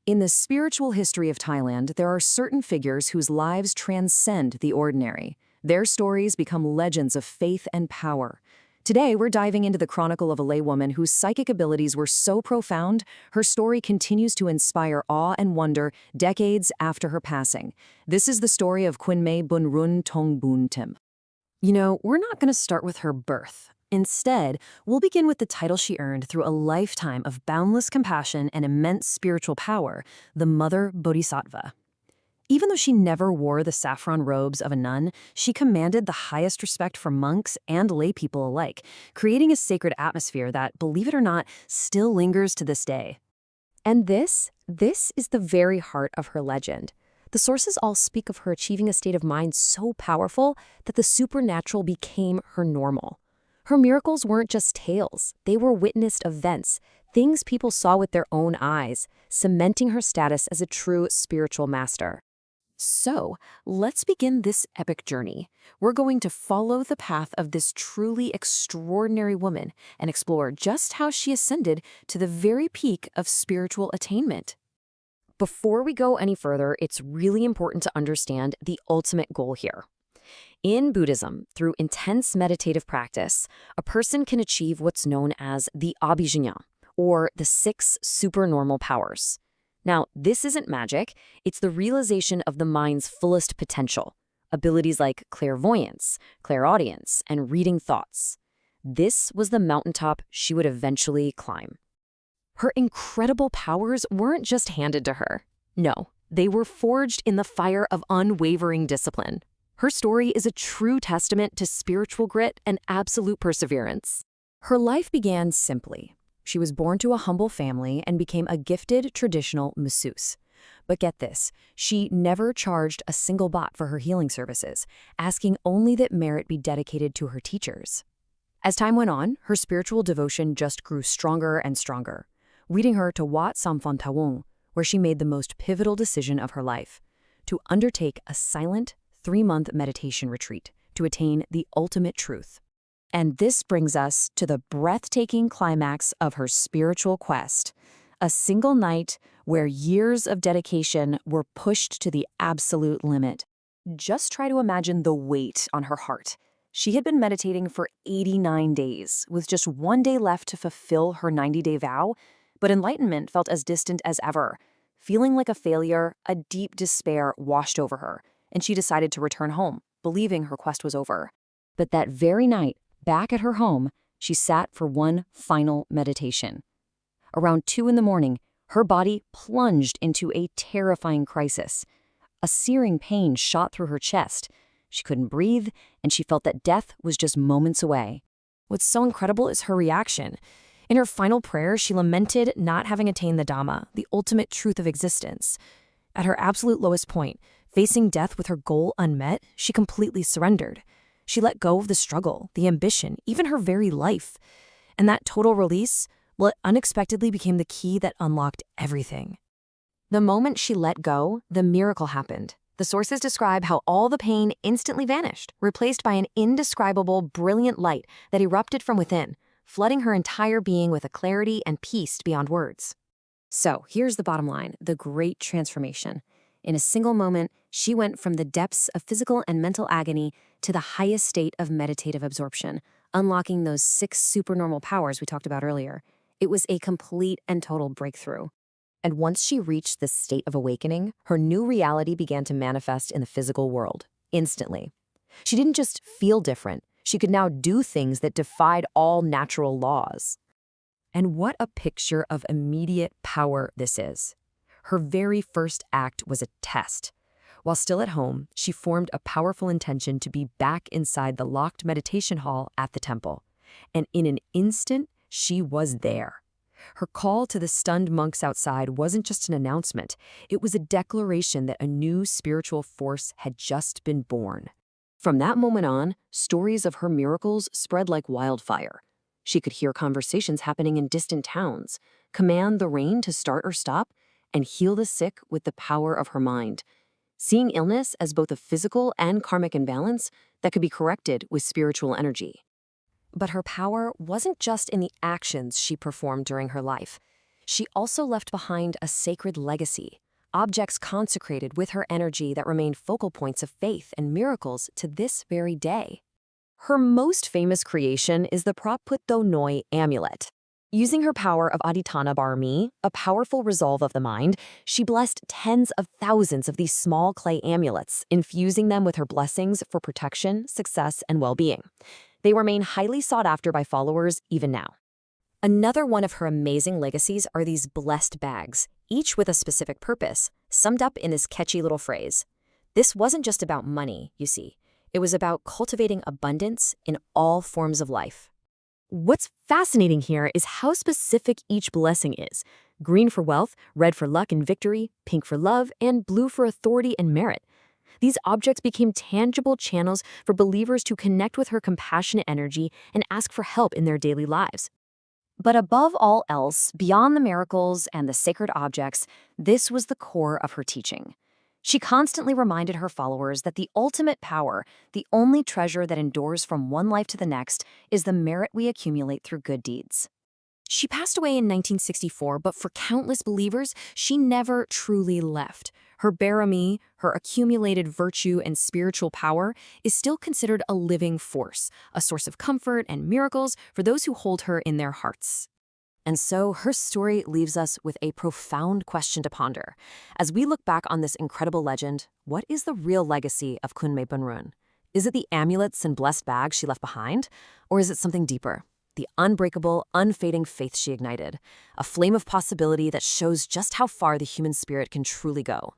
In the spiritual history of Thailand, there are certain figures whose lives transcend the ordinary. Their stories become legends of faith and power. Today, we're diving into the chronicle of a laywoman whose psychic abilities were so profound, her story continues to inspire awe and wonder decades after her passing. This is the story of Klinphaka Boonruen Tongboontem. We're not going to start with her birth. Instead, we'll begin with the title she earned through a lifetime of boundless compassion and immense spiritual power, the Mother Bodhisattva. Even though she never wore the saffron robes of a nun, she commanded the highest respect for monks and lay people alike, creating a sacred atmosphere that, believe it or not, still lingers to this day. And this is the very heart of her legend. The sources all speak of her achieving a state of mind so powerful that the supernatural became her normal. Her miracles weren't just tales, they were witnessed events, things people saw with their own eyes, cementing her status as a true spiritual master. So, let's begin this epic journey. We're going to follow the path of this truly extraordinary woman and explore just how she ascended to the very peak of spiritual attainment. Before we go any further, it's really important to understand the ultimate goal here. In Buddhism, through intense meditative practice, a person can achieve what's known as the abhijñā, or the 6 supernormal powers. Now, this isn't magic, it's the realization of the mind's fullest potential, abilities like clairvoyance, clairaudience, and reading thoughts. This was the mountaintop she would eventually climb. Her incredible powers weren't just handed to her. No, they were forged in the fire of unwavering discipline. Her story is a true testament to spiritual grit and absolute perseverance. Her life began simply. She was born to a humble family and became a gifted traditional masseuse. But get this, she never charged a single baht for her healing services, asking only that merit be dedicated to her teachers. As time went on, her spiritual devotion just grew stronger and stronger, leading her to Wat Sampanthawong, where she made the most pivotal decision of her life, to undertake a silent, 3-month meditation retreat to attain the ultimate truth. And this brings us to the breathtaking climax of her spiritual quest, a single night where years of dedication were pushed to the absolute limit. Just try to imagine the weight on her heart. She had been meditating for 89 days, with just 1 day left to fulfill her 90-day vow, but enlightenment felt as distant as ever. Feeling like a failure, a deep despair washed over her, and she decided to return home, believing her quest was over. But that very night, back at her home, she sat for one final meditation. Around 2 in the morning, her body plunged into a terrifying crisis. A searing pain shot through her chest. She couldn't breathe, and she felt that death was just moments away. What's so incredible is her reaction. In her final prayer, she lamented not having attained the Dharma, the ultimate truth of existence. At her absolute lowest point, facing death with her goal unmet, she completely surrendered. She let go of the struggle, the ambition, even her very life. And that total release, well, it unexpectedly became the key that unlocked everything. The moment she let go, the miracle happened. The sources describe how all the pain instantly vanished, replaced by an indescribable, brilliant light that erupted from within, flooding her entire being with a clarity and peace beyond words. So, here's the bottom line, the great transformation. In a single moment, she went from the depths of physical and mental agony to the highest state of meditative absorption, unlocking those 6 supernormal powers we talked about earlier. It was a complete and total breakthrough. And once she reached this state of awakening, her new reality began to manifest in the physical world, instantly. She didn't just feel different, she could now do things that defied all natural laws. And what a picture of immediate power this is. Her very first act was a test. While still at home, she formed a powerful intention to be back inside the locked meditation hall at the temple. And in an instant, she was there. Her call to the stunned monks outside wasn't just an announcement. It was a declaration that a new spiritual force had just been born. From that moment on, stories of her miracles spread like wildfire. She could hear conversations happening in distant towns, command the rain to start or stop, and heal the sick with the power of her mind. Seeing illness as both a physical and karmic imbalance that could be corrected with spiritual energy. But her power wasn't just in the actions she performed during her life. she also left behind a sacred legacy, objects consecrated with her energy that remain focal points of faith and miracles to this very day. Her most famous creation is the Phra Putto Noi amulet. Using her power of Aditana Barmi, a powerful resolve of the mind, she blessed tens of thousands of these small clay amulets, infusing them with her blessings for protection, success, and well-being. They remain highly sought after by followers even now. Another one of her amazing legacies are these blessed bags, each with a specific purpose, summed up in this catchy little phrase. This wasn't just about money, you see. It was about cultivating abundance in all forms of life. What's fascinating here is how specific each blessing is. Green for wealth, red for luck and victory, pink for love, and blue for authority and merit. These objects became tangible channels for believers to connect with her compassionate energy and ask for help in their daily lives. But above all else, beyond the miracles and the sacred objects, this was the core of her teaching. She constantly reminded her followers that the ultimate power, the only treasure that endures from one life to the next, is the merit we accumulate through good deeds. She passed away in 1964, but for countless believers, she never truly left. Her barami, her accumulated virtue and spiritual power, is still considered a living force, a source of comfort and miracles for those who hold her in their hearts. And so her story leaves us with a profound question to ponder. As we look back on this incredible legend, what is the real legacy of Kunme Boonruen? Is it the amulets and blessed bags she left behind? Or is it something deeper? The unbreakable, unfading faith she ignited, a flame of possibility that shows just how far the human spirit can truly go.